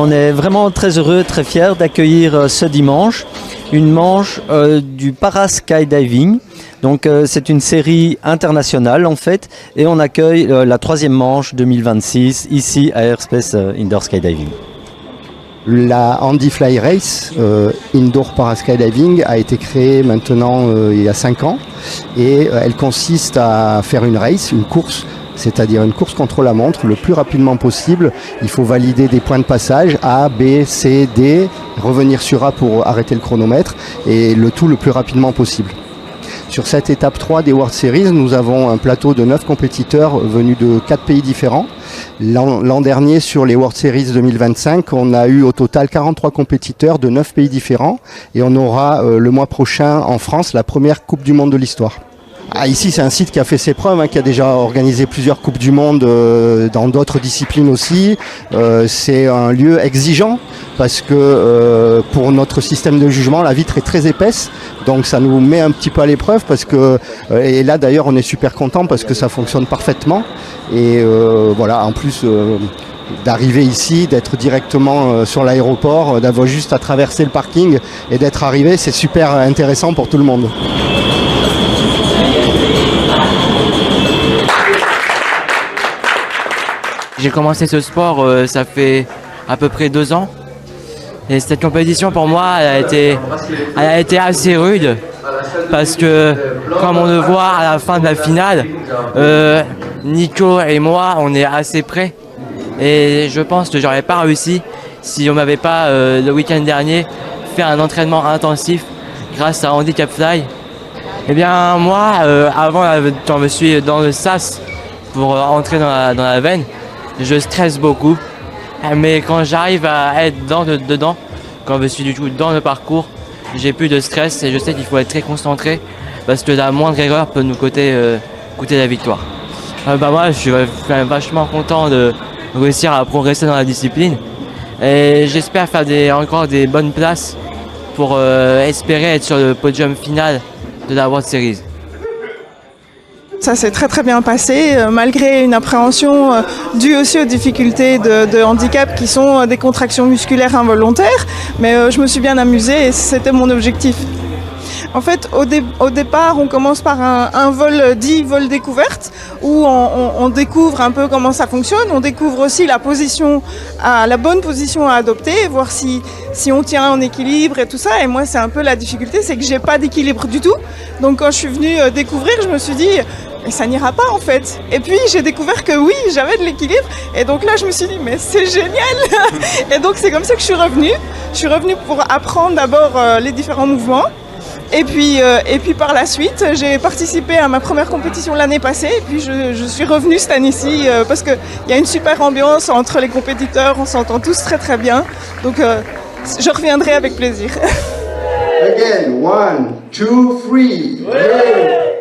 on est vraiment très heureux, très fiers d'accueillir ce dimanche une manche du para skydiving. Donc c'est une série internationale en fait, et on accueille la 3e manche 2026 ici à Airspace Indoor Skydiving. La Handy Fly Race Indoor Para Skydiving a été créée maintenant il y a 5 ans, et elle consiste à faire une race, une course, c'est-à-dire une course contre la montre le plus rapidement possible. Il faut valider des points de passage A, B, C, D, revenir sur A pour arrêter le chronomètre, et le tout le plus rapidement possible. Sur cette étape 3 des World Series, nous avons un plateau de 9 compétiteurs venus de 4 pays différents. L'an dernier, sur les World Series 2025, on a eu au total 43 compétiteurs de 9 pays différents, et on aura le mois prochain en France la première Coupe du Monde de l'histoire. Ici, c'est un site qui a fait ses preuves, qui a déjà organisé plusieurs Coupes du Monde dans d'autres disciplines aussi. C'est un lieu exigeant parce que pour notre système de jugement, la vitre est très épaisse. Donc ça nous met un petit peu à l'épreuve parce que, et là d'ailleurs on est super content parce que ça fonctionne parfaitement. Et voilà, en plus d'arriver ici, d'être directement sur l'aéroport, d'avoir juste à traverser le parking et d'être arrivé, c'est super intéressant pour tout le monde. J'ai commencé ce sport, ça fait à peu près 2 ans. Et cette compétition pour moi, elle a été assez rude. Parce que, comme on le voit à la fin de la finale, Nico et moi, on est assez près. Et je pense que j'aurais pas réussi si on m'avait pas, le week-end dernier, fait un entraînement intensif grâce à Handicap Fly. Eh bien, moi, avant, quand je suis dans le sas pour entrer dans la veine, je stresse beaucoup, mais quand j'arrive à être dedans, quand je suis du tout dans le parcours, j'ai plus de stress et je sais qu'il faut être très concentré parce que la moindre erreur peut nous coûter la victoire. Moi, je suis quand même vachement content de réussir à progresser dans la discipline et j'espère faire encore des bonnes places pour espérer être sur le podium final de la World Series. Ça s'est très très bien passé, malgré une appréhension due aussi aux difficultés de handicap qui sont des contractions musculaires involontaires, mais je me suis bien amusée et c'était mon objectif. En fait, au départ, on commence par un vol dit vol découverte, où on découvre un peu comment ça fonctionne, on découvre aussi la bonne position à adopter, voir si on tient en équilibre et tout ça. Et moi, c'est un peu la difficulté, c'est que j'ai pas d'équilibre du tout. Donc quand je suis venue découvrir, je me suis dit, mais ça n'ira pas en fait. Et puis j'ai découvert que oui, j'avais de l'équilibre. Et donc là, je me suis dit, mais c'est génial. Et donc c'est comme ça que je suis revenue. Je suis revenue pour apprendre d'abord les différents mouvements. Et puis par la suite, j'ai participé à ma première compétition l'année passée. Et puis je suis revenue cette année-ci parce qu'il y a une super ambiance entre les compétiteurs. On s'entend tous très très bien. Donc je reviendrai avec plaisir. Again, 1, 2, 3. Yeah.